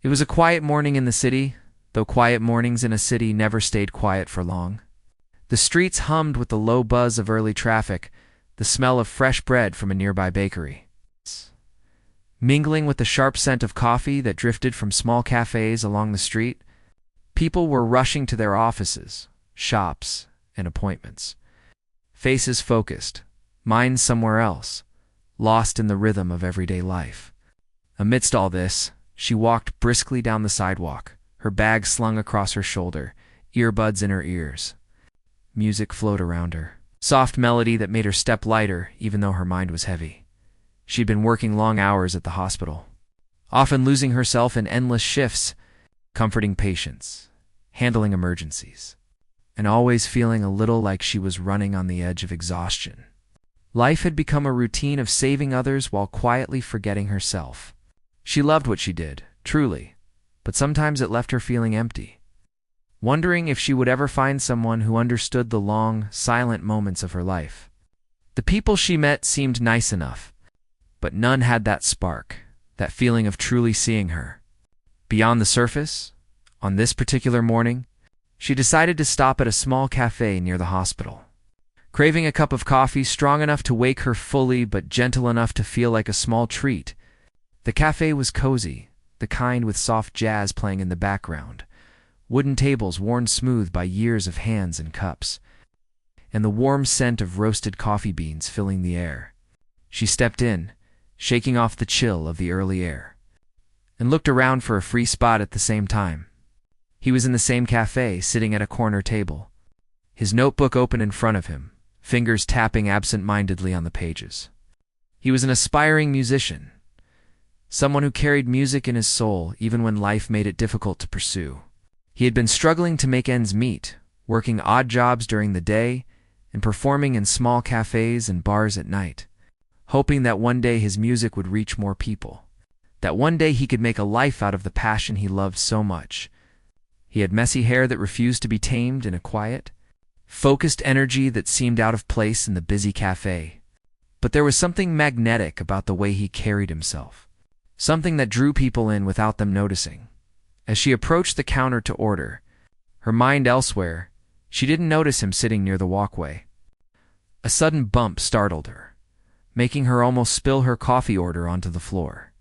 It was a quiet morning in the city, though quiet mornings in a city never stayed quiet for long. The streets hummed with the low buzz of early traffic, the smell of fresh bread from a nearby bakery, mingling with the sharp scent of coffee that drifted from small cafes along the street. People were rushing to their offices, shops, and appointments. Faces focused, minds somewhere else, lost in the rhythm of everyday life. Amidst all this, she walked briskly down the sidewalk, her bag slung across her shoulder, earbuds in her ears. Music flowed around her, soft melody that made her step lighter even though her mind was heavy. She'd been working long hours at the hospital, often losing herself in endless shifts, comforting patients, handling emergencies, and always feeling a little like she was running on the edge of exhaustion. Life had become a routine of saving others while quietly forgetting herself. She loved what she did, truly, but sometimes it left her feeling empty, wondering if she would ever find someone who understood the long, silent moments of her life. The people she met seemed nice enough, but none had that spark, that feeling of truly seeing her. Beyond the surface, on this particular morning, she decided to stop at a small cafe near the hospital. Craving a cup of coffee strong enough to wake her fully but gentle enough to feel like a small treat. The cafe was cozy, the kind with soft jazz playing in the background, wooden tables worn smooth by years of hands and cups, and the warm scent of roasted coffee beans filling the air. She stepped in, shaking off the chill of the early air, and looked around for a free spot at the same time. He was in the same cafe, sitting at a corner table, his notebook open in front of him, fingers tapping absent-mindedly on the pages. He was an aspiring musician, someone who carried music in his soul even when life made it difficult to pursue. He had been struggling to make ends meet, working odd jobs during the day and performing in small cafes and bars at night, hoping that one day his music would reach more people, that one day he could make a life out of the passion he loved so much. He had messy hair that refused to be tamed in a quiet, focused energy that seemed out of place in the busy cafe. But there was something magnetic about the way he carried himself, something that drew people in without them noticing. As she approached the counter to order, her mind elsewhere, she didn't notice him sitting near the walkway. A sudden bump startled her, making her almost spill her coffee order onto the floor.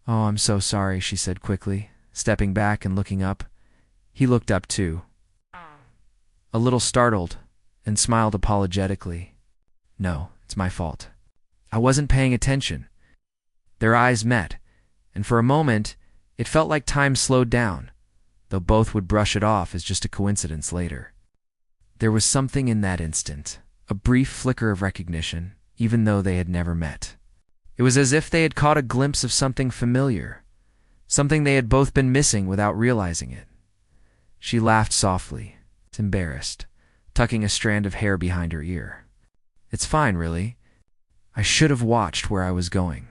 "Oh, I'm so sorry," she said quickly, stepping back and looking up. He looked up too, a little startled, and smiled apologetically. "No, it's my fault. I wasn't paying attention." Their eyes met, and for a moment, it felt like time slowed down, though both would brush it off as just a coincidence later. There was something in that instant, a brief flicker of recognition, even though they had never met. It was as if they had caught a glimpse of something familiar, something they had both been missing without realizing it. She laughed softly, embarrassed, tucking a strand of hair behind her ear. "It's fine, really. I should have watched where I was going."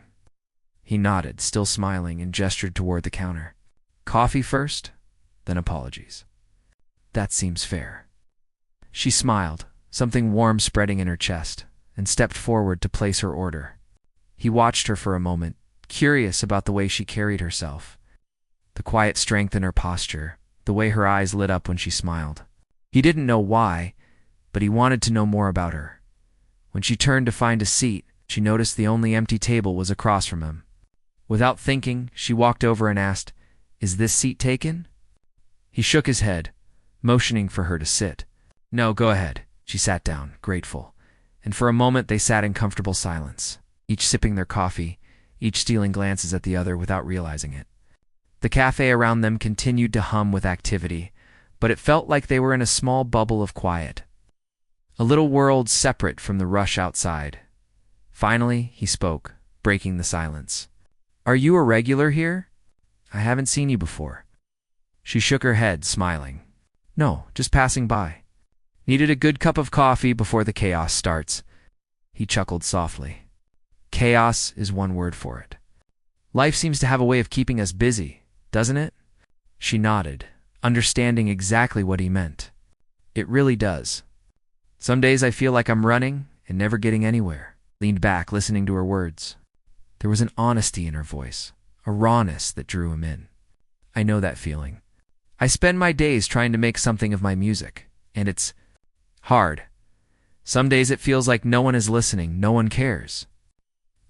He nodded, still smiling, and gestured toward the counter. "Coffee first, then apologies. That seems fair." She smiled, something warm spreading in her chest, and stepped forward to place her order. He watched her for a moment, curious about the way she carried herself, the quiet strength in her posture, the way her eyes lit up when she smiled. He didn't know why, but he wanted to know more about her. When she turned to find a seat, she noticed the only empty table was across from him. Without thinking, she walked over and asked, "Is this seat taken?" He shook his head, motioning for her to sit. "No, go ahead." She sat down, grateful, and for a moment they sat in comfortable silence, each sipping their coffee, each stealing glances at the other without realizing it. The cafe around them continued to hum with activity, but it felt like they were in a small bubble of quiet, a little world separate from the rush outside. Finally, he spoke, breaking the silence. "Are you a regular here? I haven't seen you before." She shook her head, smiling. "No, just passing by. Needed a good cup of coffee before the chaos starts." He chuckled softly. Chaos is one word for it. Life seems to have a way of keeping us busy, doesn't it? She nodded, understanding exactly what he meant. It really does. Some days I feel like I'm running and never getting anywhere. Leaned back, listening to her words. There was an honesty in her voice, a rawness that drew him in. "I I know that feeling. I spend my days trying to make something of my music, and it's hard. Some days it feels like no one is listening, no one cares.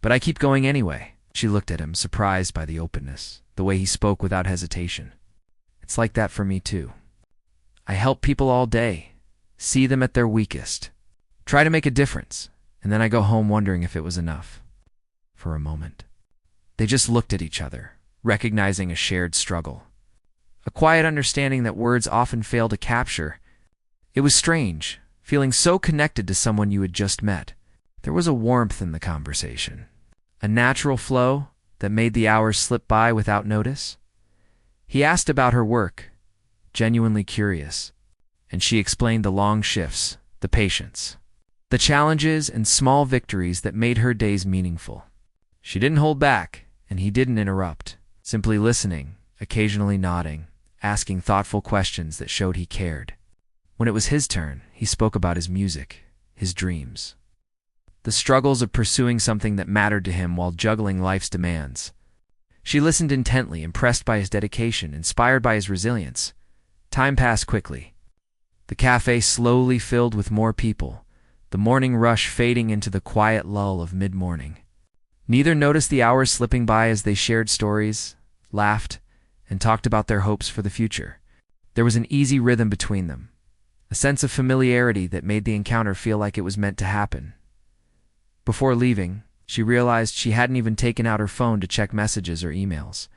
But I keep going anyway." She looked at him, surprised by the openness, the way he spoke without hesitation. "It's like that for me too. I help people all day, see them at their weakest, try to make a difference, and then I go home wondering if it was enough." For a moment, they just looked at each other, recognizing a shared struggle, a quiet understanding that words often fail to capture. It was strange, feeling so connected to someone you had just met. There was a warmth in the conversation, a natural flow that made the hours slip by without notice. He asked about her work, genuinely curious, and she explained the long shifts, the patience, the challenges and small victories that made her days meaningful. She didn't hold back, and he didn't interrupt, simply listening, occasionally nodding, asking thoughtful questions that showed he cared. When it was his turn, he spoke about his music, his dreams, the struggles of pursuing something that mattered to him while juggling life's demands. She listened intently, impressed by his dedication, inspired by his resilience. Time passed quickly. The cafe slowly filled with more people, the morning rush fading into the quiet lull of mid-morning. Neither noticed the hours slipping by as they shared stories, laughed, and talked about their hopes for the future. There was an easy rhythm between them, a sense of familiarity that made the encounter feel like it was meant to happen. Before leaving, she realized she hadn't even taken out her phone to check messages or emails.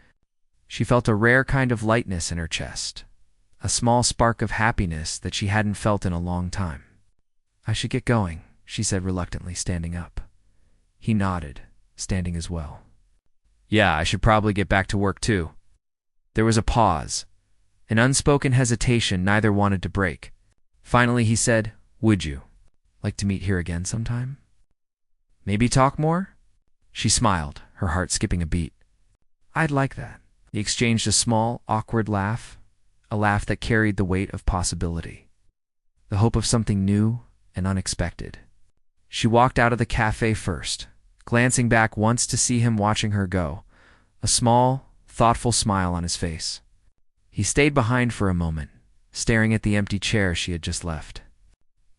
She felt a rare kind of lightness in her chest, a small spark of happiness that she hadn't felt in a long time. "I should get going," she said reluctantly, standing up. He nodded, standing as well. "Yeah, I should probably get back to work too." There was a pause, an unspoken hesitation neither wanted to break. Finally he said, "Would you like to meet here again sometime? Maybe talk more?" She smiled, her heart skipping a beat. "I'd like that." He exchanged a small, awkward laugh, a laugh that carried the weight of possibility, the hope of something new and unexpected. She walked out of the cafe first, glancing back once to see him watching her go, a small, thoughtful smile on his face. He stayed behind for a moment, staring at the empty chair she had just left,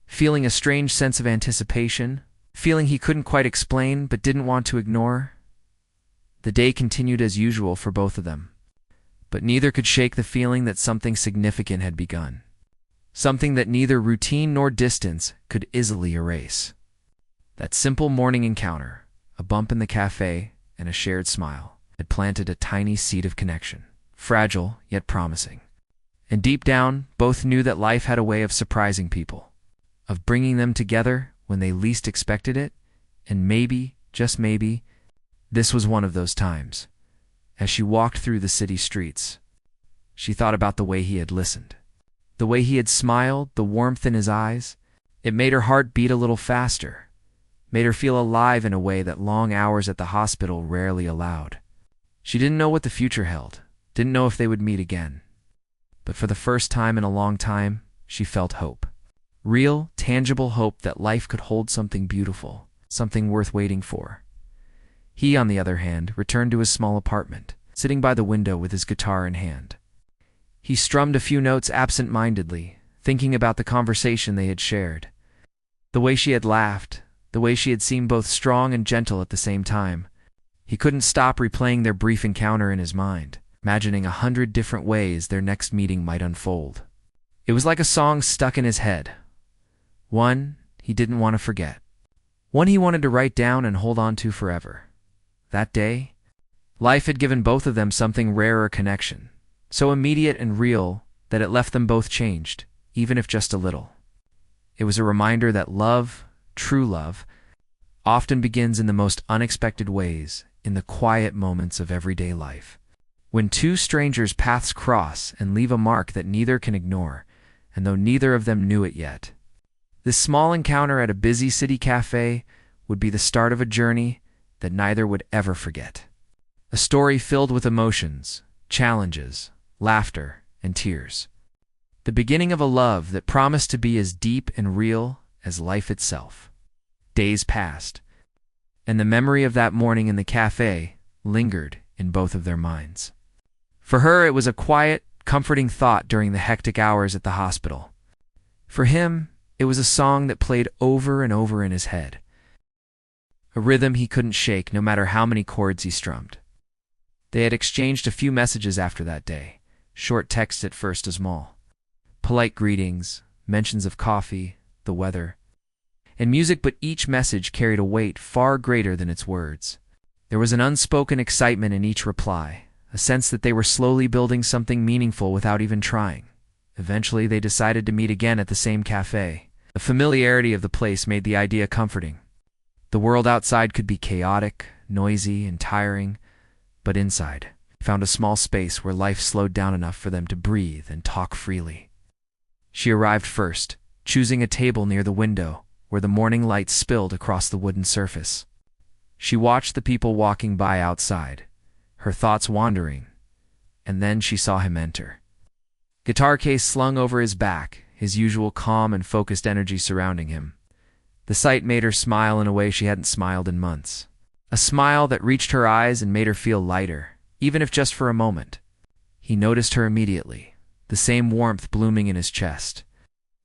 feeling a strange sense of anticipation, feeling he couldn't quite explain but didn't want to ignore. The day continued as usual for both of them, but neither could shake the feeling that something significant had begun, something that neither routine nor distance could easily erase. That simple morning encounter, a bump in the cafe, and a shared smile, had planted a tiny seed of connection, fragile yet promising. And deep down, both knew that life had a way of surprising people, of bringing them together when they least expected it, and maybe, just maybe, this was one of those times. As she walked through the city streets, she thought about the way he had listened, the way he had smiled, the warmth in his eyes. It made her heart beat a little faster, made her feel alive in a way that long hours at the hospital rarely allowed. She didn't know what the future held, didn't know if they would meet again. But for the first time in a long time, she felt hope. Real, tangible hope that life could hold something beautiful, something worth waiting for. He, on the other hand, returned to his small apartment, sitting by the window with his guitar in hand. He strummed a few notes absent-mindedly, thinking about the conversation they had shared. The way she had laughed, the way she had seemed both strong and gentle at the same time. He couldn't stop replaying their brief encounter in his mind, imagining 100 different ways their next meeting might unfold. It was like a song stuck in his head, one he didn't want to forget, one he wanted to write down and hold on to forever. That day, life had given both of them something rare, a connection, so immediate and real that it left them both changed, even if just a little. It was a reminder that love, true love, often begins in the most unexpected ways, in the quiet moments of everyday life. When two strangers' paths cross and leave a mark that neither can ignore, and though neither of them knew it yet. This small encounter at a busy city cafe would be the start of a journey that neither would ever forget. A story filled with emotions, challenges, laughter, and tears. The beginning of a love that promised to be as deep and real as life itself. Days passed, and the memory of that morning in the cafe lingered in both of their minds. For her, it was a quiet, comforting thought during the hectic hours at the hospital. For him, it was a song that played over and over in his head, a rhythm he couldn't shake no matter how many chords he strummed. They had exchanged a few messages after that day, short texts at first as small, polite greetings, mentions of coffee, the weather, and music, but each message carried a weight far greater than its words. There was an unspoken excitement in each reply, a sense that they were slowly building something meaningful without even trying. Eventually, they decided to meet again at the same cafe. The familiarity of the place made the idea comforting. The world outside could be chaotic, noisy, and tiring, but inside, found a small space where life slowed down enough for them to breathe and talk freely. She arrived first, choosing a table near the window, where the morning light spilled across the wooden surface. She watched the people walking by outside, her thoughts wandering, and then she saw him enter. Guitar case slung over his back, his usual calm and focused energy surrounding him. The sight made her smile in a way she hadn't smiled in months. A smile that reached her eyes and made her feel lighter, even if just for a moment. He noticed her immediately, the same warmth blooming in his chest.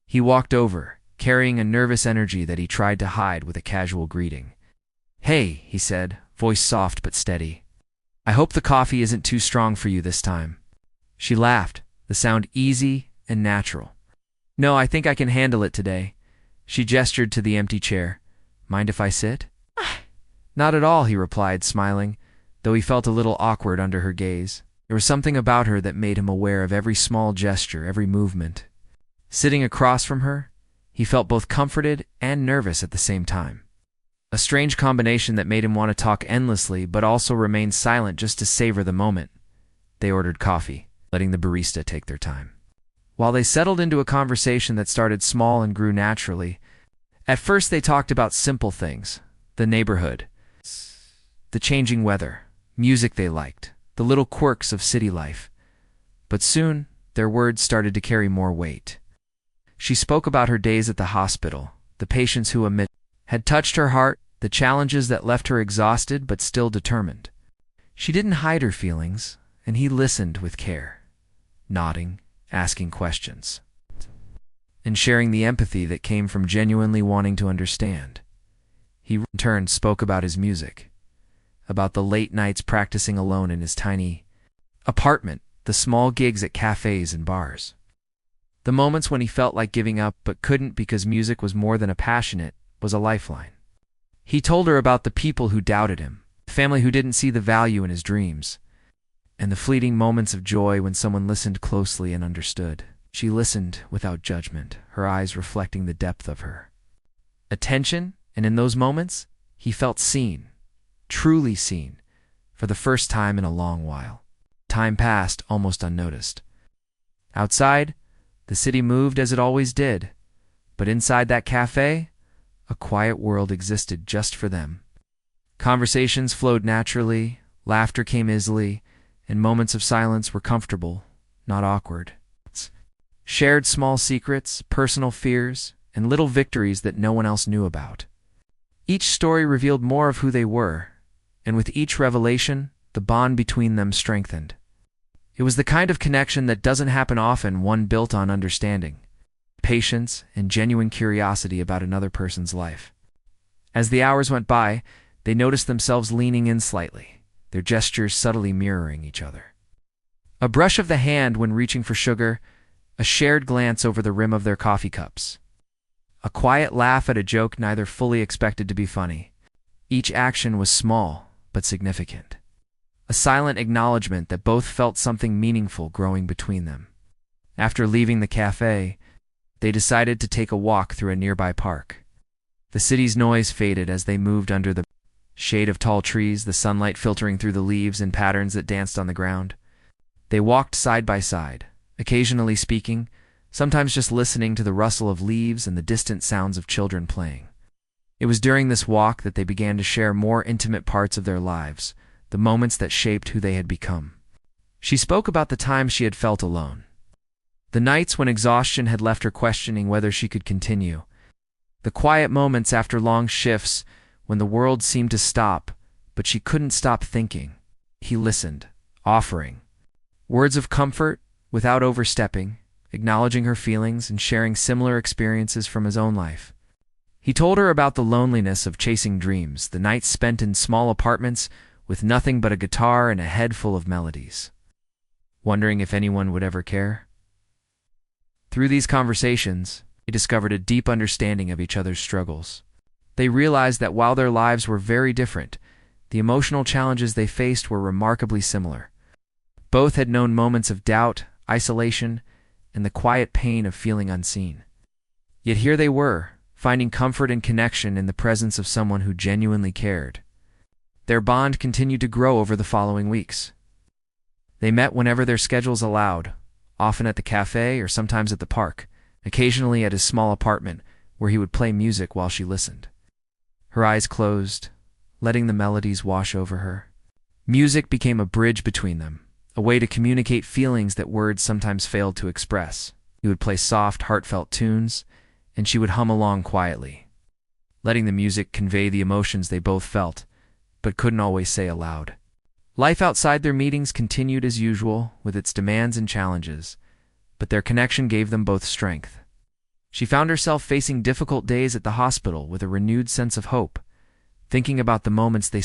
He walked over, carrying a nervous energy that he tried to hide with a casual greeting. "Hey," he said, voice soft but steady. "I hope the coffee isn't too strong for you this time." She laughed, the sound easy and natural. "No, I think I can handle it today." She gestured to the empty chair. "Mind if I sit?" "Not at all," he replied, smiling, though he felt a little awkward under her gaze. There was something about her that made him aware of every small gesture, every movement. Sitting across from her, he felt both comforted and nervous at the same time. A strange combination that made him want to talk endlessly but also remain silent just to savor the moment. They ordered coffee, letting the barista take their time. While they settled into a conversation that started small and grew naturally, at first they talked about simple things, the neighborhood, the changing weather, music they liked, the little quirks of city life. But soon, their words started to carry more weight. She spoke about her days at the hospital, the patients who had touched her heart, the challenges that left her exhausted but still determined. She didn't hide her feelings, and he listened with care, nodding, asking questions, and sharing the empathy that came from genuinely wanting to understand. He in turn spoke about his music, about the late nights practicing alone in his tiny apartment, the small gigs at cafes and bars, the moments when he felt like giving up but couldn't because music was more than a passion, it was a lifeline. He told her about the people who doubted him, the family who didn't see the value in his dreams, and the fleeting moments of joy when someone listened closely and understood. She listened without judgment, her eyes reflecting the depth of her attention, and in those moments, he felt seen, truly seen, for the first time in a long while. Time passed almost unnoticed. Outside, the city moved as it always did, but inside that cafe, a quiet world existed just for them. Conversations flowed naturally, laughter came easily, and moments of silence were comfortable, not awkward. Shared small secrets, personal fears, and little victories that no one else knew about. Each story revealed more of who they were, and with each revelation, the bond between them strengthened. It was the kind of connection that doesn't happen often, one built on understanding, patience, and genuine curiosity about another person's life. As the hours went by, they noticed themselves leaning in slightly, their gestures subtly mirroring each other. A brush of the hand when reaching for sugar, a shared glance over the rim of their coffee cups, a quiet laugh at a joke neither fully expected to be funny. Each action was small but significant, a silent acknowledgement that both felt something meaningful growing between them. After leaving the cafe, they decided to take a walk through a nearby park. The city's noise faded as they moved under the shade of tall trees, the sunlight filtering through the leaves in patterns that danced on the ground. They walked side by side, occasionally speaking, sometimes just listening to the rustle of leaves and the distant sounds of children playing. It was during this walk that they began to share more intimate parts of their lives, the moments that shaped who they had become. She spoke about the times she had felt alone, the nights when exhaustion had left her questioning whether she could continue, the quiet moments after long shifts when the world seemed to stop, but she couldn't stop thinking. He listened, offering Words of comfort without overstepping, acknowledging her feelings and sharing similar experiences from his own life. He told her about the loneliness of chasing dreams, the nights spent in small apartments with nothing but a guitar and a head full of melodies, wondering if anyone would ever care. Through these conversations, they discovered a deep understanding of each other's struggles. They realized that while their lives were very different, the emotional challenges they faced were remarkably similar. Both had known moments of doubt, isolation, and the quiet pain of feeling unseen. Yet here they were, finding comfort and connection in the presence of someone who genuinely cared. Their bond continued to grow over the following weeks. They met whenever their schedules allowed, often at the cafe or sometimes at the park, occasionally at his small apartment where he would play music while she listened. Her eyes closed, letting the melodies wash over her. Music became a bridge between them, a way to communicate feelings that words sometimes failed to express. He would play soft, heartfelt tunes, and she would hum along quietly, letting the music convey the emotions they both felt, but couldn't always say aloud. Life outside their meetings continued as usual, with its demands and challenges, but their connection gave them both strength. She found herself facing difficult days at the hospital with a renewed sense of hope, thinking about the moments they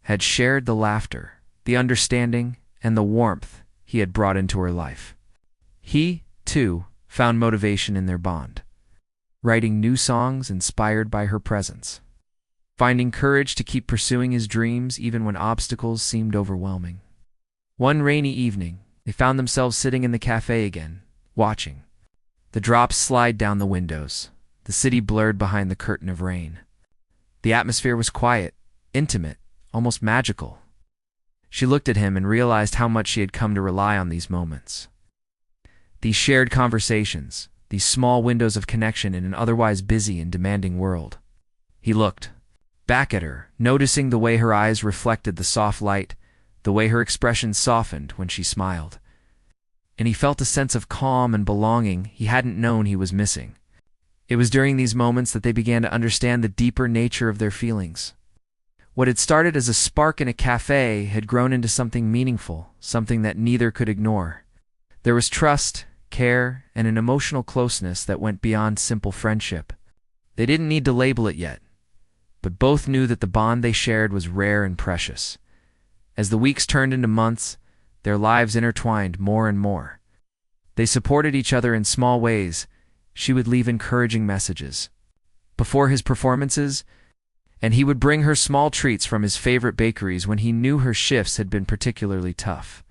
had shared, the laughter, the understanding, and the warmth he had brought into her life. He, too, found motivation in their bond, writing new songs inspired by her presence, finding courage to keep pursuing his dreams even when obstacles seemed overwhelming. One rainy evening, they found themselves sitting in the cafe again, watching. The drops slide down the windows, the city blurred behind the curtain of rain. The atmosphere was quiet, intimate, almost magical. She looked at him and realized how much she had come to rely on these moments. These shared conversations, these small windows of connection in an otherwise busy and demanding world. He looked back at her, noticing the way her eyes reflected the soft light, the way her expression softened when she smiled. And he felt a sense of calm and belonging he hadn't known he was missing. It was during these moments that they began to understand the deeper nature of their feelings. What had started as a spark in a cafe had grown into something meaningful, something that neither could ignore. There was trust, care, and an emotional closeness that went beyond simple friendship. They didn't need to label it yet, but both knew that the bond they shared was rare and precious. As the weeks turned into months, their lives intertwined more and more. They supported each other in small ways. She would leave encouraging messages before his performances, and he would bring her small treats from his favorite bakeries when he knew her shifts had been particularly tough.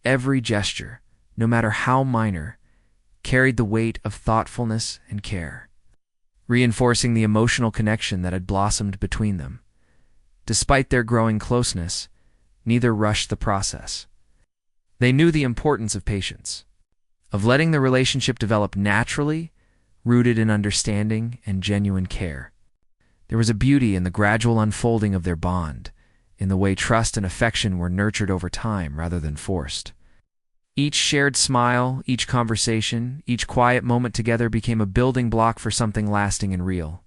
Every gesture, no matter how minor, carried the weight of thoughtfulness and care, reinforcing the emotional connection that had blossomed between them. Despite their growing closeness, neither rushed the process. They knew the importance of patience, of letting the relationship develop naturally, rooted in understanding and genuine care. There was a beauty in the gradual unfolding of their bond, in the way trust and affection were nurtured over time rather than forced. Each shared smile, each conversation, each quiet moment together became a building block for something lasting and real.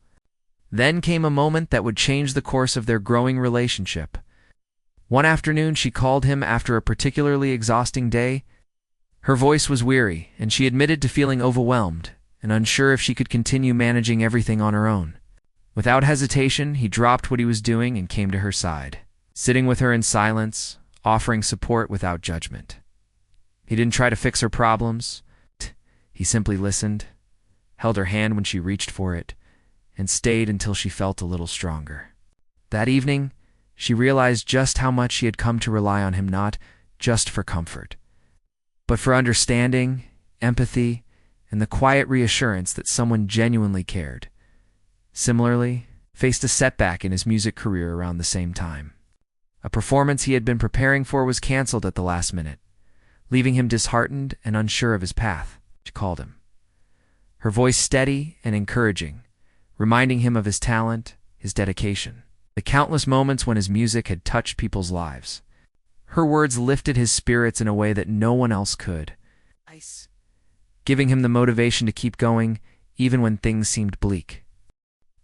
Then came a moment that would change the course of their growing relationship. One afternoon, she called him after a particularly exhausting day. Her voice was weary, and she admitted to feeling overwhelmed and unsure if she could continue managing everything on her own. Without hesitation, he dropped what he was doing and came to her side, sitting with her in silence, offering support without judgment. He didn't try to fix her problems. He simply listened, held her hand when she reached for it, and stayed until she felt a little stronger. That evening, she realized just how much she had come to rely on him, not just for comfort, but for understanding, empathy, and the quiet reassurance that someone genuinely cared. Similarly, faced a setback in his music career around the same time. A performance he had been preparing for was canceled at the last minute, leaving him disheartened and unsure of his path. She called him, her voice steady and encouraging, reminding him of his talent, his dedication, the countless moments when his music had touched people's lives. Her words lifted his spirits in a way that no one else could, giving him the motivation to keep going even when things seemed bleak.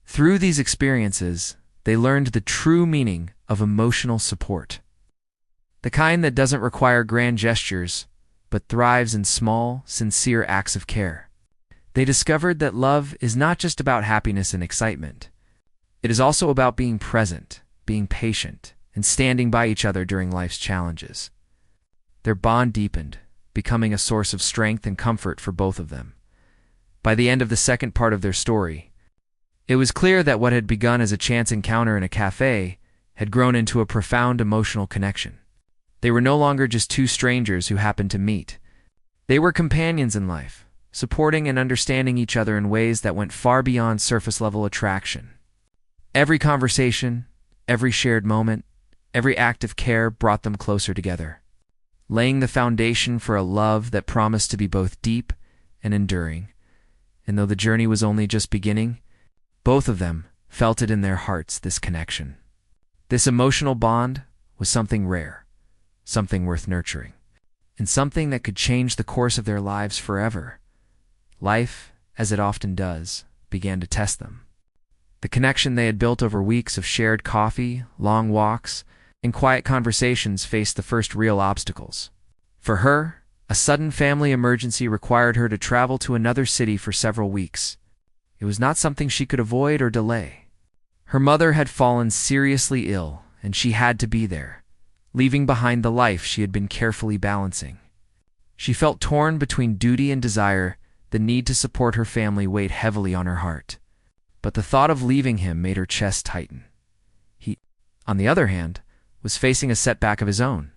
Through these experiences, they learned the true meaning of emotional support. the kind that doesn't require grand gestures, but thrives in small, sincere acts of care. They discovered that love is not just about happiness and excitement. It is also about being present, being patient, and standing by each other during life's challenges. Their bond deepened, becoming a source of strength and comfort for both of them. By the end of the second part of their story, it was clear that what had begun as a chance encounter in a cafe had grown into a profound emotional connection. They were no longer just two strangers who happened to meet. They were companions in life, supporting and understanding each other in ways that went far beyond surface-level attraction. Every conversation, every shared moment, every act of care brought them closer together, laying the foundation for a love that promised to be both deep and enduring. And though the journey was only just beginning, both of them felt it in their hearts, this connection. This emotional bond was something rare, something worth nurturing, and something that could change the course of their lives forever. Life, as it often does, began to test them. The connection they had built over weeks of shared coffee, long walks, and quiet conversations faced the first real obstacles. For her, a sudden family emergency required her to travel to another city for several weeks. It was not something she could avoid or delay. Her mother had fallen seriously ill, and she had to be there, leaving behind the life she had been carefully balancing. She felt torn between duty and desire. The need to support her family weighed heavily on her heart. But the thought of leaving him made her chest tighten. He, on the other hand, was facing a setback of his own.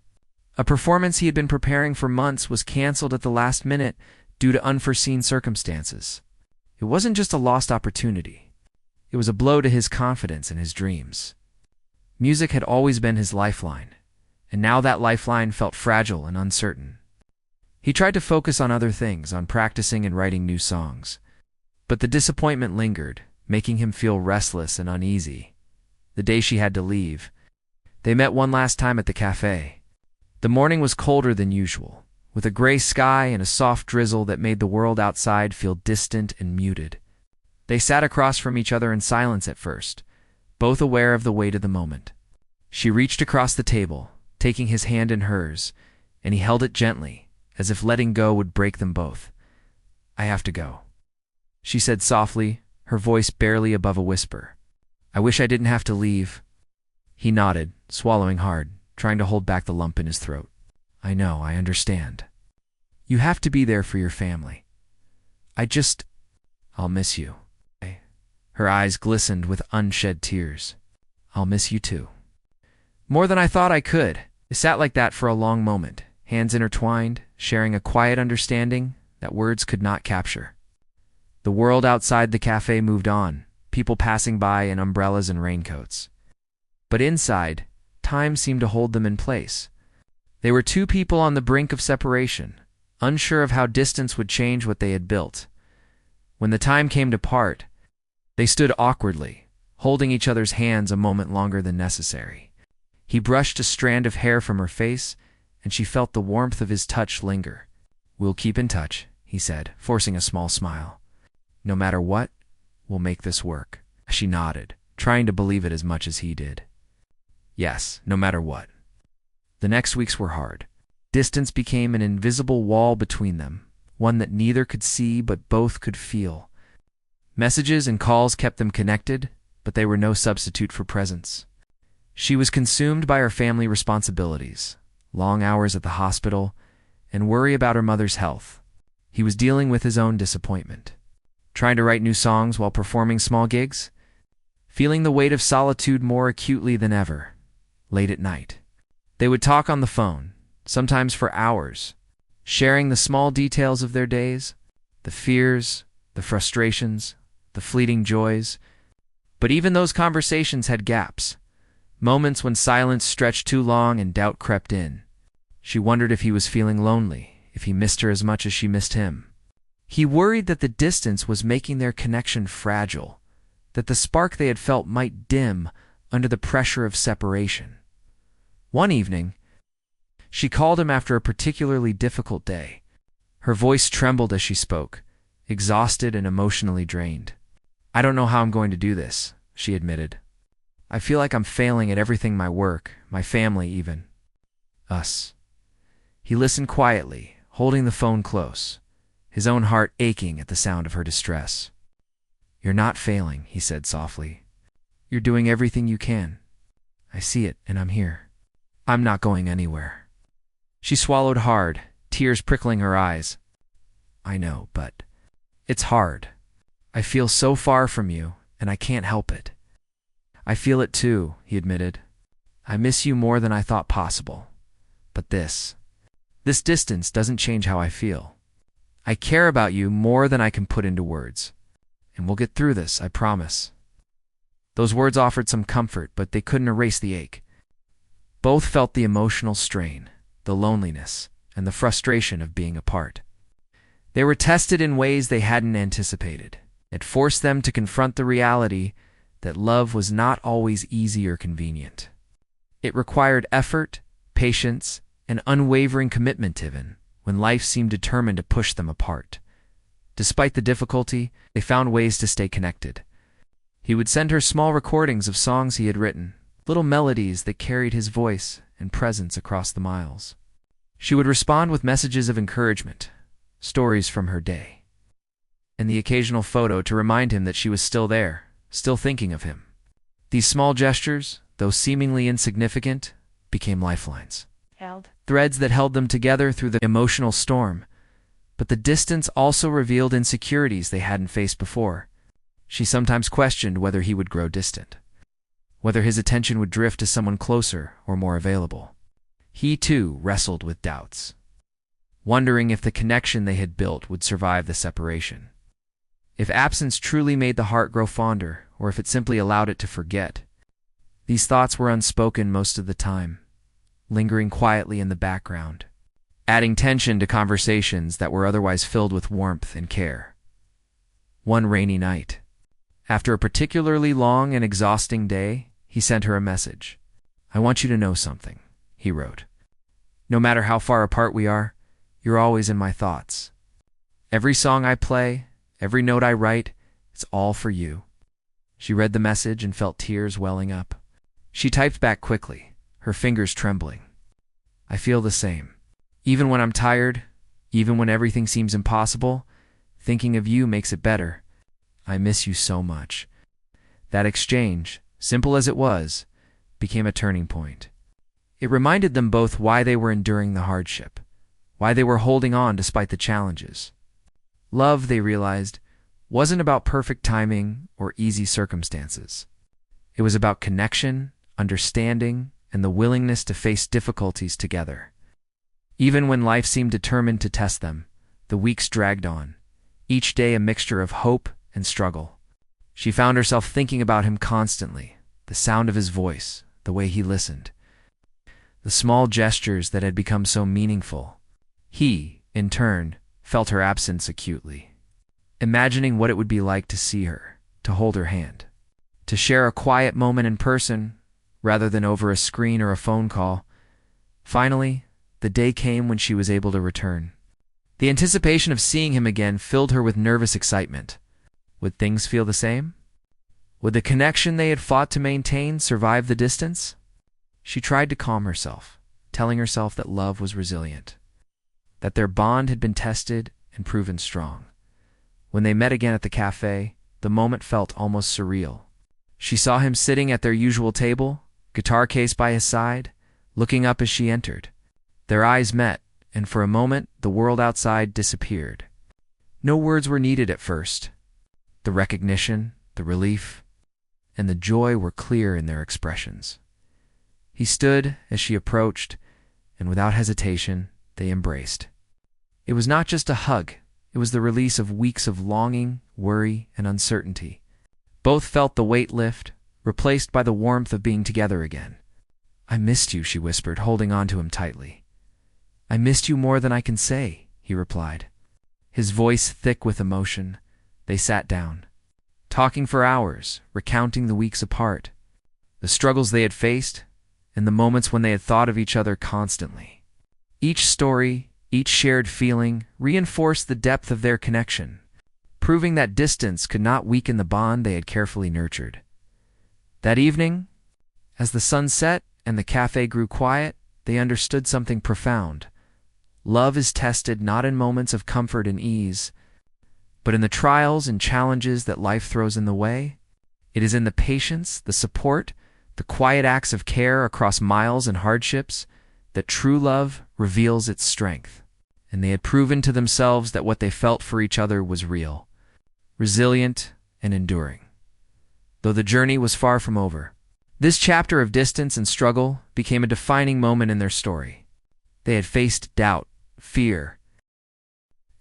A performance he had been preparing for months was canceled at the last minute due to unforeseen circumstances. It wasn't just a lost opportunity. It was a blow to his confidence and his dreams. Music had always been his lifeline, and now that lifeline felt fragile and uncertain. He tried to focus on other things, on practicing and writing new songs. But the disappointment lingered, making him feel restless and uneasy. The day she had to leave, they met one last time at the cafe. The morning was colder than usual, with a gray sky and a soft drizzle that made the world outside feel distant and muted. They sat across from each other in silence at first, both aware of the weight of the moment. She reached across the table, taking his hand in hers, and he held it gently, as if letting go would break them both. "I have to go," she said softly, her voice barely above a whisper. "I wish I didn't have to leave." He nodded, swallowing hard, trying to hold back the lump in his throat. "I know, I understand. You have to be there for your family. I'll miss you." Her eyes glistened with unshed tears. "I'll miss you too." "More than I thought I could." They sat like that for a long moment, hands intertwined, sharing a quiet understanding that words could not capture. The world outside the cafe moved on, people passing by in umbrellas and raincoats. But inside, time seemed to hold them in place. They were two people on the brink of separation, unsure of how distance would change what they had built. When the time came to part, they stood awkwardly, holding each other's hands a moment longer than necessary. He brushed a strand of hair from her face, and she felt the warmth of his touch linger. "We'll keep in touch," he said, forcing a small smile. "No matter what, we'll make this work." She nodded, trying to believe it as much as he did. Yes, no matter what. The next weeks were hard. Distance became an invisible wall between them, one that neither could see but both could feel. Messages and calls kept them connected, but they were no substitute for presence. She was consumed by her family responsibilities, long hours at the hospital, and worry about her mother's health. He was dealing with his own disappointment, trying to write new songs while performing small gigs, feeling the weight of solitude more acutely than ever. Late at night, they would talk on the phone, sometimes for hours, sharing the small details of their days, the fears, the frustrations, the fleeting joys. But even those conversations had gaps, moments when silence stretched too long and doubt crept in. She wondered if he was feeling lonely, if he missed her as much as she missed him. He worried that the distance was making their connection fragile, that the spark they had felt might dim under the pressure of separation. One evening, she called him after a particularly difficult day. Her voice trembled as she spoke, exhausted and emotionally drained. "I don't know how I'm going to do this," she admitted. "I feel like I'm failing at everything, my work, my family even. Us. He listened quietly, holding the phone close, his own heart aching at the sound of her distress. "You're not failing," he said softly. "You're doing everything you can. I see it, and I'm here. I'm not going anywhere." She swallowed hard, tears prickling her eyes. "I know, but it's hard. I feel so far from you, and I can't help it." "I feel it too," he admitted. "I miss you more than I thought possible. But this distance doesn't change how I feel. I care about you more than I can put into words. And we'll get through this, I promise." Those words offered some comfort, but they couldn't erase the ache. Both felt the emotional strain, the loneliness, and the frustration of being apart. They were tested in ways they hadn't anticipated. It forced them to confront the reality that love was not always easy or convenient. It required effort, patience, and unwavering commitment even when life seemed determined to push them apart. Despite the difficulty, they found ways to stay connected. He would send her small recordings of songs he had written, little melodies that carried his voice and presence across the miles. She would respond with messages of encouragement, stories from her day, and the occasional photo to remind him that she was still there, still thinking of him. These small gestures, though seemingly insignificant, became lifelines. Threads that held them together through the emotional storm. But the distance also revealed insecurities they hadn't faced before. She sometimes questioned whether he would grow distant, whether his attention would drift to someone closer or more available. He, too, wrestled with doubts, wondering if the connection they had built would survive the separation. If absence truly made the heart grow fonder, or if it simply allowed it to forget. These thoughts were unspoken most of the time, lingering quietly in the background, adding tension to conversations that were otherwise filled with warmth and care. One rainy night, after a particularly long and exhausting day, he sent her a message. "I want you to know something," he wrote. "No matter how far apart we are, you're always in my thoughts. Every song I play, every note I write, it's all for you." She read the message and felt tears welling up. She typed back quickly, her fingers trembling. "I feel the same. Even when I'm tired, even when everything seems impossible, thinking of you makes it better. I miss you so much." That exchange, simple as it was, became a turning point. It reminded them both why they were enduring the hardship, why they were holding on despite the challenges. Love, they realized, wasn't about perfect timing or easy circumstances. It was about connection, understanding, and the willingness to face difficulties together. Even when life seemed determined to test them, the weeks dragged on, each day a mixture of hope and struggle. She found herself thinking about him constantly, the sound of his voice, the way he listened, the small gestures that had become so meaningful. He, in turn, felt her absence acutely, imagining what it would be like to see her, to hold her hand, to share a quiet moment in person rather than over a screen or a phone call. Finally, the day came when she was able to return. The anticipation of seeing him again filled her with nervous excitement. Would things feel the same? Would the connection they had fought to maintain survive the distance? She tried to calm herself, telling herself that love was resilient, that their bond had been tested and proven strong. When they met again at the cafe, the moment felt almost surreal. She saw him sitting at their usual table, guitar case by his side, looking up as she entered. Their eyes met, and for a moment the world outside disappeared. No words were needed at first. The recognition, the relief, and the joy were clear in their expressions. He stood as she approached, and without hesitation, they embraced. It was not just a hug, it was the release of weeks of longing, worry, and uncertainty. Both felt the weight lift, replaced by the warmth of being together again. "I missed you," she whispered, holding on to him tightly. "I missed you more than I can say," he replied. His voice thick with emotion. They sat down, talking for hours, recounting the weeks apart, the struggles they had faced, and the moments when they had thought of each other constantly. Each story, each shared feeling, reinforced the depth of their connection, proving that distance could not weaken the bond they had carefully nurtured. That evening, as the sun set and the cafe grew quiet, they understood something profound. Love is tested not in moments of comfort and ease, but in the trials and challenges that life throws in the way. It is in the patience, the support, the quiet acts of care across miles and hardships that true love reveals its strength. And they had proven to themselves that what they felt for each other was real, resilient, and enduring. Though the journey was far from over, this chapter of distance and struggle became a defining moment in their story. They had faced doubt, fear,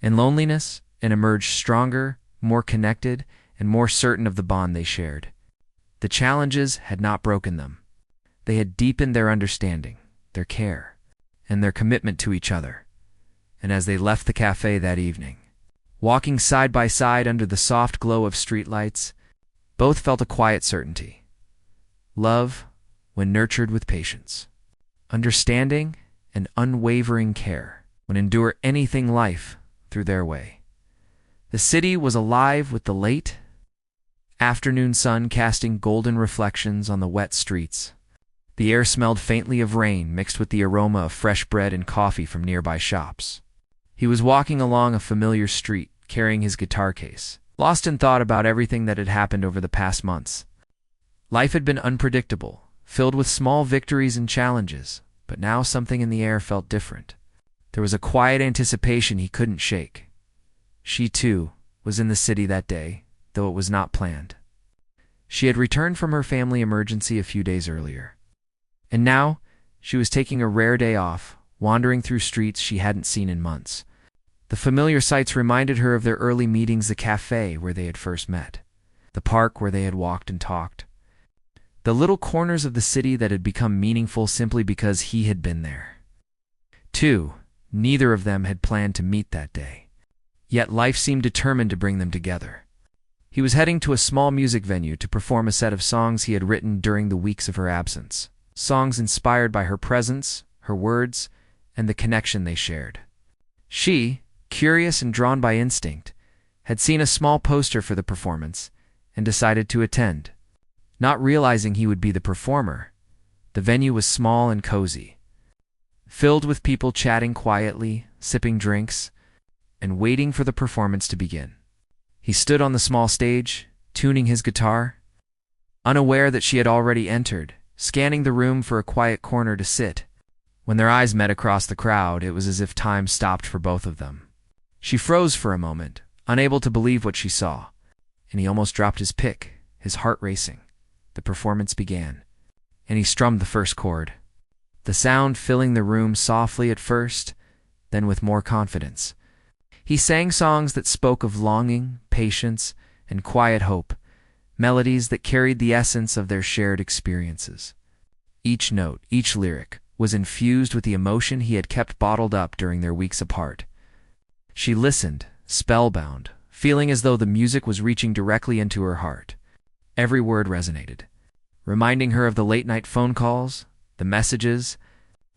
and loneliness, and emerged stronger, more connected, and more certain of the bond they shared. The challenges had not broken them. They had deepened their understanding, their care, and their commitment to each other. And as they left the cafe that evening, walking side by side under the soft glow of streetlights, both felt a quiet certainty. Love, when nurtured with patience, understanding, and unwavering care, would endure anything life threw their way. The city was alive with the late afternoon sun casting golden reflections on the wet streets. The air smelled faintly of rain mixed with the aroma of fresh bread and coffee from nearby shops. He was walking along a familiar street, carrying his guitar case, lost in thought about everything that had happened over the past months. Life had been unpredictable, filled with small victories and challenges, but now something in the air felt different. There was a quiet anticipation he couldn't shake. She, too, was in the city that day, though it was not planned. She had returned from her family emergency a few days earlier. And now, she was taking a rare day off, wandering through streets she hadn't seen in months. The familiar sights reminded her of their early meetings, the cafe where they had first met, the park where they had walked and talked, the little corners of the city that had become meaningful simply because he had been there. Neither of them had planned to meet that day. Yet life seemed determined to bring them together. He was heading to a small music venue to perform a set of songs he had written during the weeks of her absence, songs inspired by her presence, her words, and the connection they shared. She, curious and drawn by instinct, had seen a small poster for the performance and decided to attend. Not realizing he would be the performer, the venue was small and cozy, filled with people chatting quietly, sipping drinks, and waiting for the performance to begin. He stood on the small stage, tuning his guitar, unaware that she had already entered, scanning the room for a quiet corner to sit. When their eyes met across the crowd, it was as if time stopped for both of them. She froze for a moment, unable to believe what she saw, and he almost dropped his pick, his heart racing. The performance began, and he strummed the first chord, the sound filling the room softly at first, then with more confidence. He sang songs that spoke of longing, patience, and quiet hope, melodies that carried the essence of their shared experiences. Each note, each lyric, was infused with the emotion he had kept bottled up during their weeks apart. She listened, spellbound, feeling as though the music was reaching directly into her heart. Every word resonated, reminding her of the late-night phone calls, the messages,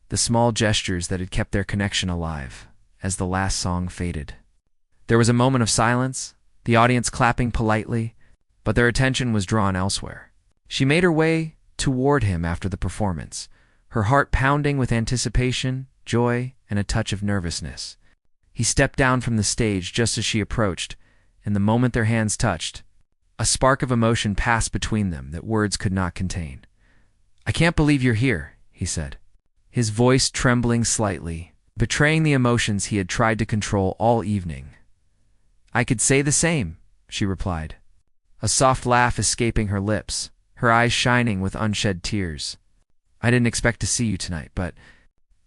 the small gestures that had kept their connection alive as the last song faded. There was a moment of silence, the audience clapping politely, but their attention was drawn elsewhere. She made her way toward him after the performance, her heart pounding with anticipation, joy, and a touch of nervousness. He stepped down from the stage just as she approached, and the moment their hands touched, a spark of emotion passed between them that words could not contain. "I can't believe you're here," he said, his voice trembling slightly, betraying the emotions he had tried to control all evening. "I could say the same," she replied, a soft laugh escaping her lips, her eyes shining with unshed tears. "I didn't expect to see you tonight, but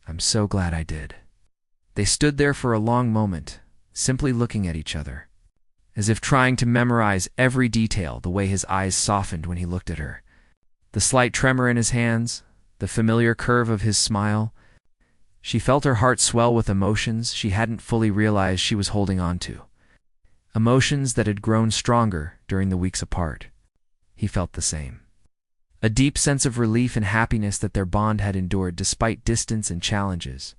I'm so glad I did." They stood there for a long moment, simply looking at each other, as if trying to memorize every detail, the way his eyes softened when he looked at her, the slight tremor in his hands, the familiar curve of his smile. She felt her heart swell with emotions she hadn't fully realized she was holding on to, emotions that had grown stronger during the weeks apart. He felt the same. A deep sense of relief and happiness that their bond had endured despite distance and challenges.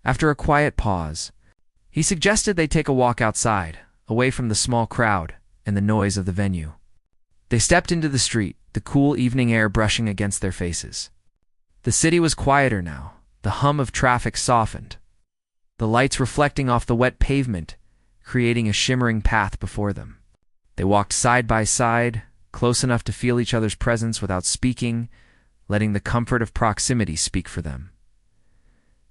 After a quiet pause, he suggested they take a walk outside, away from the small crowd and the noise of the venue. They stepped into the street, the cool evening air brushing against their faces. The city was quieter now, The hum of traffic softened, the lights reflecting off the wet pavement, creating a shimmering path before them. They walked side by side, close enough to feel each other's presence without speaking, letting the comfort of proximity speak for them.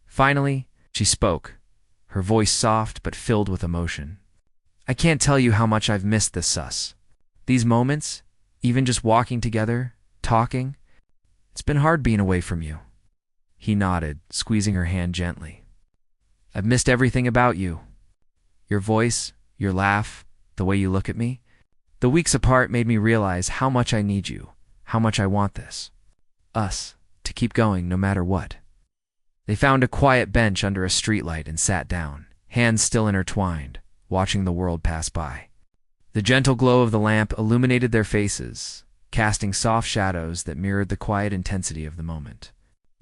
Finally, she spoke, her voice soft but filled with emotion. "I can't tell you how much I've missed this sus. These moments, even just walking together, talking, it's been hard being away from you." He nodded, squeezing her hand gently. "I've missed everything about you. Your voice, your laugh, the way you look at me. The weeks apart made me realize how much I need you, how much I want this. Us, to keep going no matter what." They found a quiet bench under a streetlight and sat down, hands still intertwined, watching the world pass by. The gentle glow of the lamp illuminated their faces, casting soft shadows that mirrored the quiet intensity of the moment.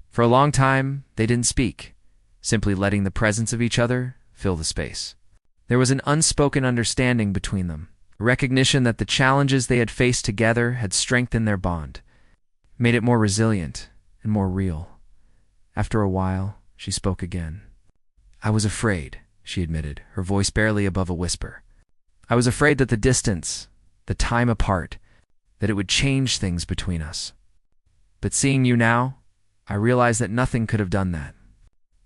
For a long time, they didn't speak, simply letting the presence of each other fill the space. There was an unspoken understanding between them, a recognition that the challenges they had faced together had strengthened their bond, made it more resilient and more real. After a while, she spoke again. "I was afraid," she admitted, her voice barely above a whisper. "I was afraid that the distance, the time apart, that it would change things between us. But seeing you now, I realize that nothing could have done that.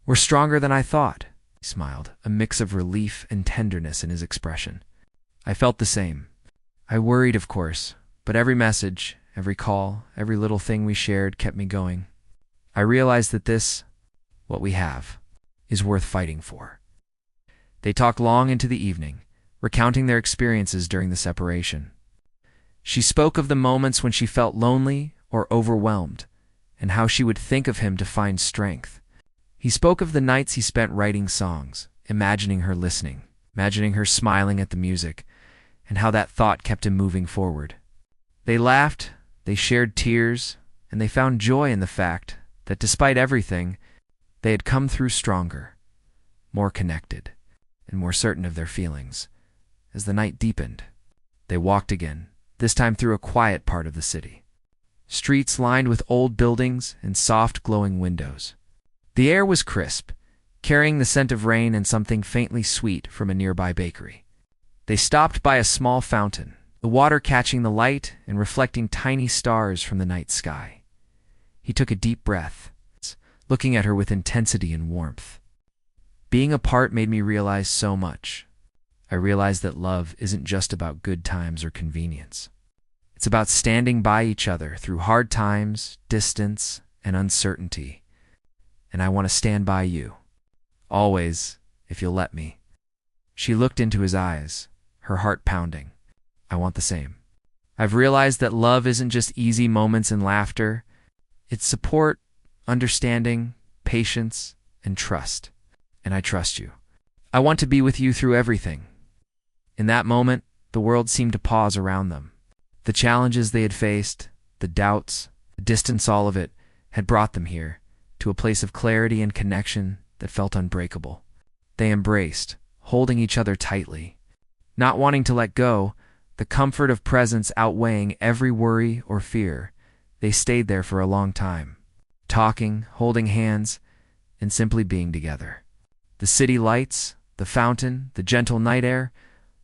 We're stronger than I thought." He smiled, a mix of relief and tenderness in his expression. "I felt the same. I worried, of course, but every message, every call, every little thing we shared kept me going. I realized that this, what we have, is worth fighting for." They talked long into the evening, recounting their experiences during the separation. She spoke of the moments when she felt lonely or overwhelmed, and how she would think of him to find strength. He spoke of the nights he spent writing songs, imagining her listening, imagining her smiling at the music, and how that thought kept him moving forward. They laughed, they shared tears, and they found joy in the fact that despite everything, they had come through stronger, more connected, and more certain of their feelings. As the night deepened, they walked again, this time through a quiet part of the city. Streets lined with old buildings and soft glowing windows. The air was crisp, carrying the scent of rain and something faintly sweet from a nearby bakery. They stopped by a small fountain, the water catching the light and reflecting tiny stars from the night sky. He took a deep breath, looking at her with intensity and warmth. "Being apart made me realize so much. I realized that love isn't just about good times or convenience. It's about standing by each other through hard times, distance, and uncertainty. And I want to stand by you. Always, if you'll let me." She looked into his eyes, her heart pounding. "I want the same. I've realized that love isn't just easy moments and laughter. It's support, understanding, patience, and trust. And I trust you. I want to be with you through everything." In that moment, the world seemed to pause around them. The challenges they had faced, the doubts, the distance, all of it, had brought them here, to a place of clarity and connection that felt unbreakable. They embraced, holding each other tightly. Not wanting to let go, the comfort of presence outweighing every worry or fear, they stayed there for a long time, talking, holding hands, and simply being together. The city lights, the fountain, the gentle night air,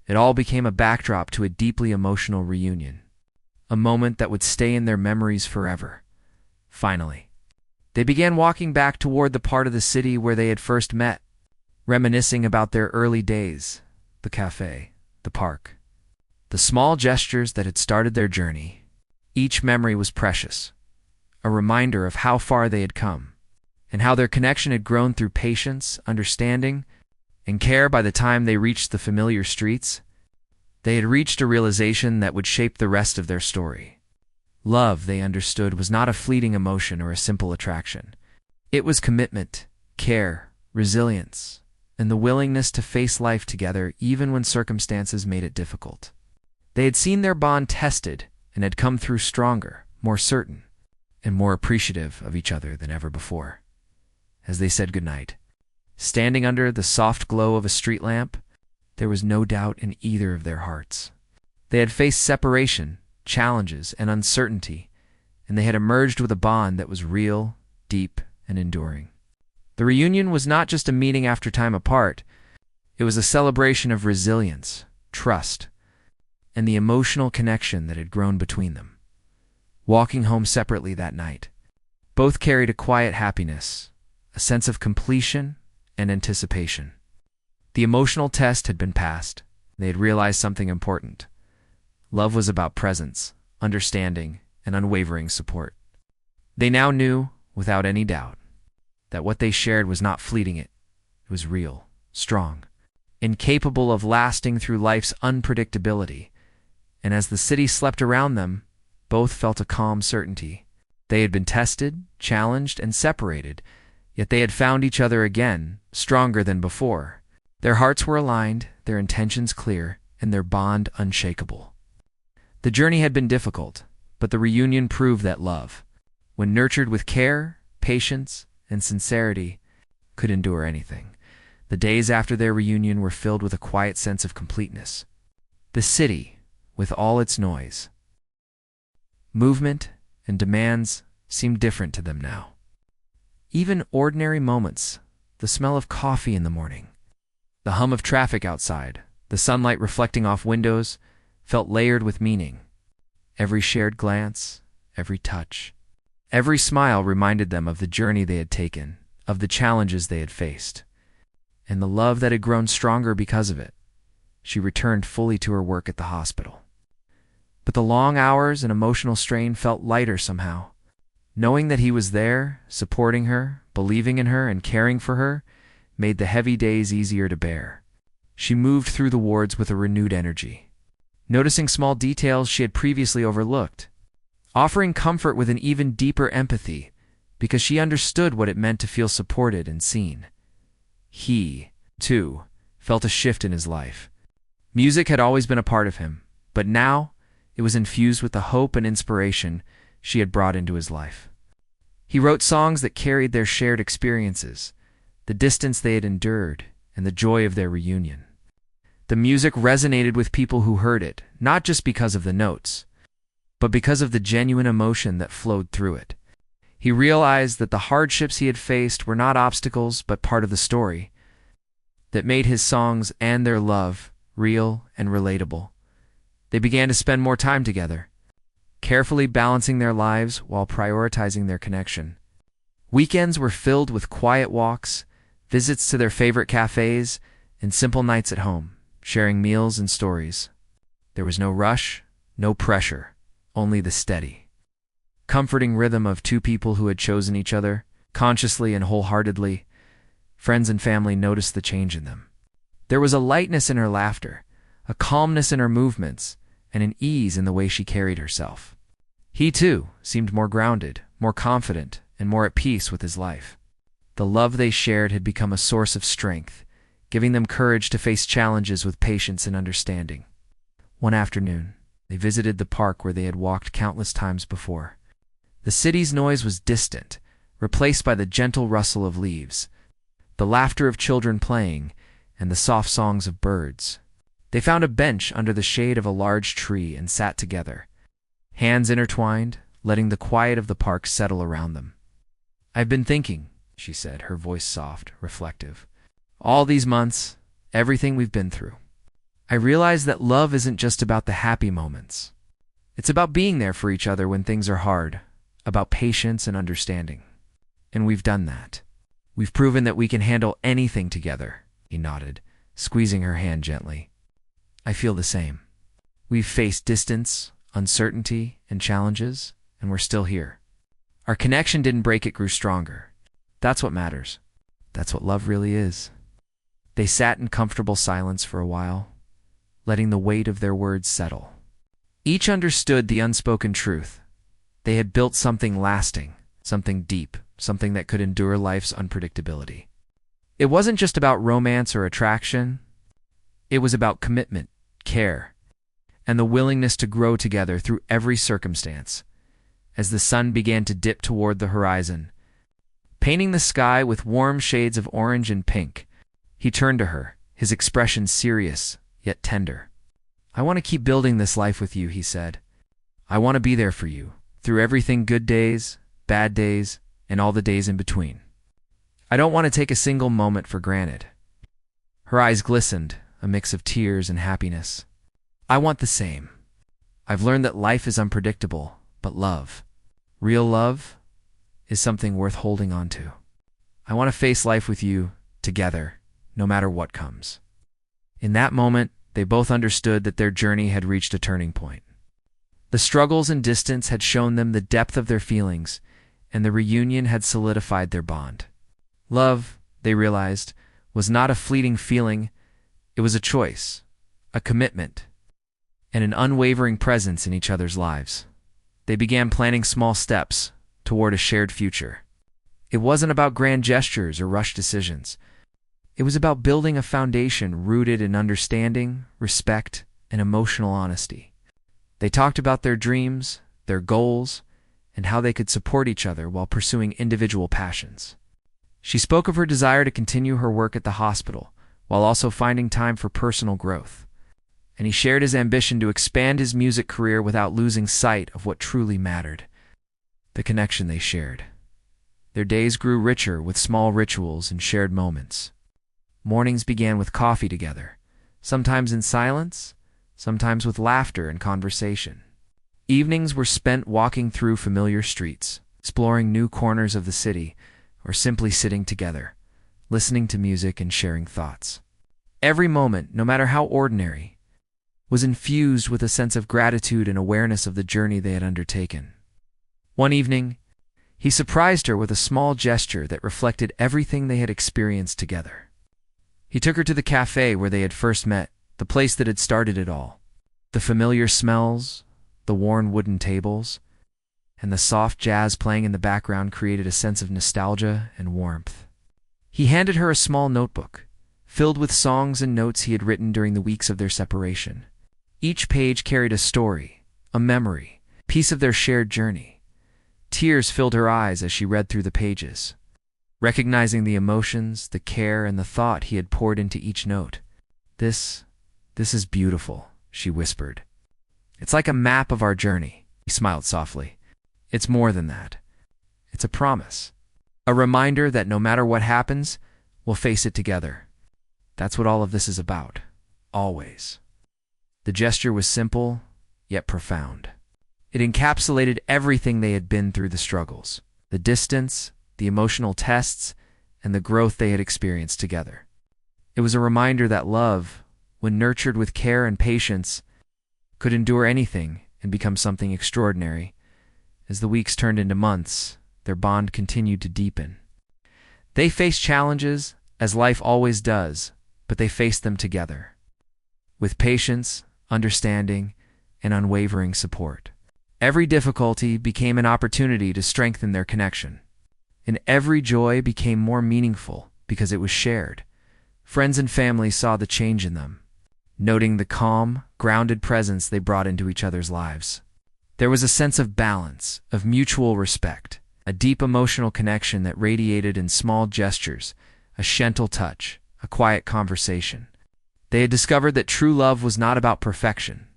it all became a backdrop to a deeply emotional reunion, a moment that would stay in their memories forever. Finally, they began walking back toward the part of the city where they had first met, reminiscing about their early days, the cafe, the park, the small gestures that had started their journey. Each memory was precious, a reminder of how far they had come, and how their connection had grown through patience, understanding, and care. By the time they reached the familiar streets, they had reached a realization that would shape the rest of their story. Love, they understood, was not a fleeting emotion or a simple attraction. It was commitment, care, resilience, and the willingness to face life together even when circumstances made it difficult. They had seen their bond tested and had come through stronger, more certain, and more appreciative of each other than ever before. As they said goodnight, standing under the soft glow of a street lamp, there was no doubt in either of their hearts. They had faced separation, challenges, and uncertainty, and they had emerged with a bond that was real, deep, and enduring. The reunion was not just a meeting after time apart. It was a celebration of resilience, trust, and the emotional connection that had grown between them. Walking home separately that night, both carried a quiet happiness, a sense of completion and anticipation. The emotional test had been passed. They had realized something important. Love was about presence, understanding, and unwavering support. They now knew, without any doubt, that what they shared was not fleeting. It was real, strong, incapable of lasting through life's unpredictability. And as the city slept around them, both felt a calm certainty. They had been tested, challenged, and separated, yet they had found each other again, stronger than before. Their hearts were aligned, their intentions clear, and their bond unshakable. The journey had been difficult, but the reunion proved that love, when nurtured with care, patience, and sincerity, could endure anything. The days after their reunion were filled with a quiet sense of completeness. The city, with all its noise, movement, and demands, seemed different to them now. Even ordinary moments, the smell of coffee in the morning, the hum of traffic outside, the sunlight reflecting off windows, felt layered with meaning. Every shared glance, every touch, every smile reminded them of the journey they had taken, of the challenges they had faced, and the love that had grown stronger because of it. She returned fully to her work at the hospital. But the long hours and emotional strain felt lighter somehow. Knowing that he was there, supporting her, believing in her, and caring for her, made the heavy days easier to bear. She moved through the wards with a renewed energy, noticing small details she had previously overlooked, offering comfort with an even deeper empathy, because she understood what it meant to feel supported and seen. He, too, felt a shift in his life. Music had always been a part of him, but now it was infused with the hope and inspiration she had brought into his life. He wrote songs that carried their shared experiences, the distance they had endured, and the joy of their reunion. The music resonated with people who heard it, not just because of the notes, but because of the genuine emotion that flowed through it. He realized that the hardships he had faced were not obstacles but part of the story that made his songs and their love real and relatable. They began to spend more time together, carefully balancing their lives while prioritizing their connection. Weekends were filled with quiet walks, visits to their favorite cafes, and simple nights at home, sharing meals and stories. There was no rush, no pressure, only the steady, comforting rhythm of two people who had chosen each other, consciously and wholeheartedly. Friends and family noticed the change in them. There was a lightness in her laughter, a calmness in her movements, and an ease in the way she carried herself. He, too, seemed more grounded, more confident, and more at peace with his life. The love they shared had become a source of strength, giving them courage to face challenges with patience and understanding. One afternoon, they visited the park where they had walked countless times before. The city's noise was distant, replaced by the gentle rustle of leaves, the laughter of children playing, and the soft songs of birds. They found a bench under the shade of a large tree and sat together, hands intertwined, letting the quiet of the park settle around them. "I've been thinking," she said, her voice soft, reflective. "All these months, everything we've been through. I realize that love isn't just about the happy moments. It's about being there for each other when things are hard, about patience and understanding. And we've done that. We've proven that we can handle anything together," he nodded, squeezing her hand gently. "I feel the same. We've faced distance, uncertainty, and challenges, and we're still here. Our connection didn't break, it grew stronger. That's what matters. That's what love really is." They sat in comfortable silence for a while, letting the weight of their words settle. Each understood the unspoken truth. They had built something lasting, something deep, something that could endure life's unpredictability. It wasn't just about romance or attraction. It was about commitment, care, and the willingness to grow together through every circumstance. As the sun began to dip toward the horizon, painting the sky with warm shades of orange and pink, he turned to her, his expression serious yet tender. "I want to keep building this life with you," he said. "I want to be there for you, through everything, good days, bad days, and all the days in between. I don't want to take a single moment for granted. Her eyes glistened, a mix of tears and happiness. I want the same. I've learned that life is unpredictable, but love, real love, is something worth holding on to. I want to face life with you, together, no matter what comes. In that moment, they both understood that their journey had reached a turning point. The struggles and distance had shown them the depth of their feelings, and the reunion had solidified their bond. Love, they realized, was not a fleeting feeling, it was a choice, a commitment, and an unwavering presence in each other's lives. They began planning small steps toward a shared future. It wasn't about grand gestures or rushed decisions. It was about building a foundation rooted in understanding, respect, and emotional honesty. They talked about their dreams, their goals, and how they could support each other while pursuing individual passions. She spoke of her desire to continue her work at the hospital, while also finding time for personal growth. And he shared his ambition to expand his music career without losing sight of what truly mattered: the connection they shared. Their days grew richer with small rituals and shared moments. Mornings began with coffee together, sometimes in silence, sometimes with laughter and conversation. Evenings were spent walking through familiar streets, exploring new corners of the city, or simply sitting together, listening to music and sharing thoughts. Every moment, no matter how ordinary, was infused with a sense of gratitude and awareness of the journey they had undertaken. One evening, he surprised her with a small gesture that reflected everything they had experienced together. He took her to the cafe where they had first met, the place that had started it all. The familiar smells, the worn wooden tables, and the soft jazz playing in the background created a sense of nostalgia and warmth. He handed her a small notebook, filled with songs and notes he had written during the weeks of their separation. Each page carried a story, a memory, a piece of their shared journey. Tears filled her eyes as she read through the pages, recognizing the emotions, the care, and the thought he had poured into each note. This is beautiful," she whispered. "It's like a map of our journey." He smiled softly. "It's more than that. It's a promise. A reminder that no matter what happens, we'll face it together. That's what all of this is about. Always." The gesture was simple, yet profound. It encapsulated everything they had been through: the struggles, the distance, the emotional tests, and the growth they had experienced together. It was a reminder that love, when nurtured with care and patience, could endure anything and become something extraordinary. As the weeks turned into months, their bond continued to deepen. They faced challenges, as life always does, but they faced them together, with patience, understanding, and unwavering support. Every difficulty became an opportunity to strengthen their connection, and every joy became more meaningful because it was shared. Friends and family saw the change in them, noting the calm, grounded presence they brought into each other's lives. There was a sense of balance, of mutual respect, a deep emotional connection that radiated in small gestures, a gentle touch, a quiet conversation. They had discovered that true love was not about perfection,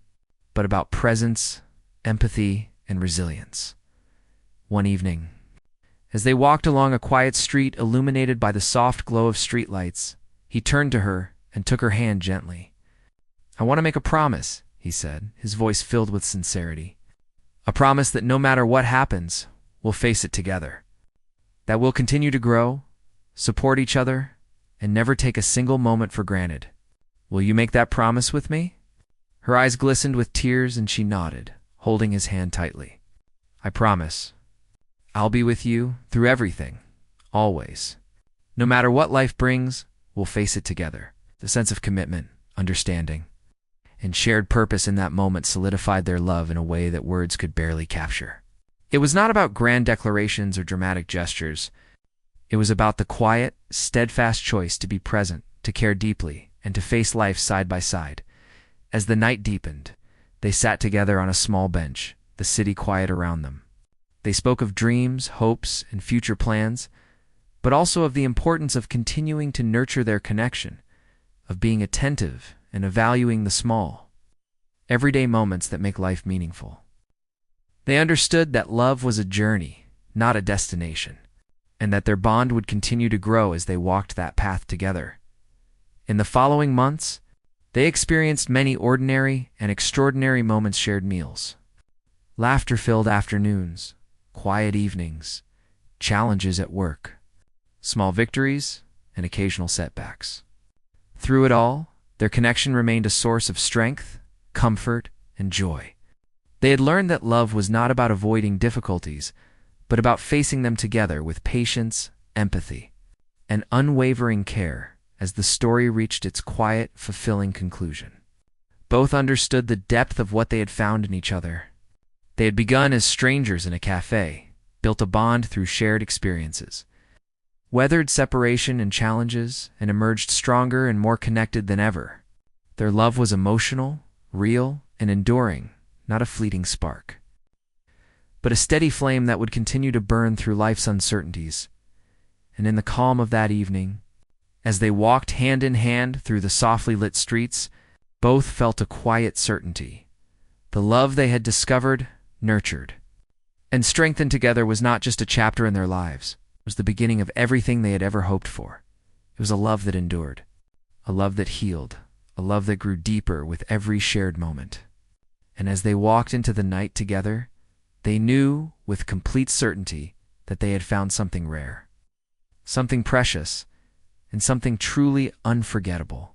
but about presence, empathy, and resilience. One evening, as they walked along a quiet street illuminated by the soft glow of streetlights, he turned to her and took her hand gently. "I want to make a promise," he said, his voice filled with sincerity. "A promise that no matter what happens, we'll face it together. That we'll continue to grow, support each other, and never take a single moment for granted. Will you make that promise with me?" Her eyes glistened with tears and she nodded, holding his hand tightly. "I promise. I'll be with you through everything, always. No matter what life brings, we'll face it together." The sense of commitment, understanding, and shared purpose in that moment solidified their love in a way that words could barely capture. It was not about grand declarations or dramatic gestures. It was about the quiet, steadfast choice to be present, to care deeply, and to face life side by side. As the night deepened, they sat together on a small bench, the city quiet around them. They spoke of dreams, hopes, and future plans, but also of the importance of continuing to nurture their connection, of being attentive and valuing the small, everyday moments that make life meaningful. They understood that love was a journey, not a destination, and that their bond would continue to grow as they walked that path together. In the following months, they experienced many ordinary and extraordinary moments, shared meals, laughter-filled afternoons, quiet evenings, challenges at work, small victories, and occasional setbacks. Through it all, their connection remained a source of strength, comfort, and joy. They had learned that love was not about avoiding difficulties, but about facing them together with patience, empathy, and unwavering care as the story reached its quiet, fulfilling conclusion. Both understood the depth of what they had found in each other. They had begun as strangers in a cafe, built a bond through shared experiences, weathered separation and challenges, and emerged stronger and more connected than ever. Their love was emotional, real, and enduring, not a fleeting spark, but a steady flame that would continue to burn through life's uncertainties. And in the calm of that evening, as they walked hand in hand through the softly lit streets, both felt a quiet certainty. The love they had discovered, nurtured, and strengthened together was not just a chapter in their lives. It was the beginning of everything they had ever hoped for. It was a love that endured, a love that healed, a love that grew deeper with every shared moment. And as they walked into the night together, they knew with complete certainty that they had found something rare, something precious, and something truly unforgettable.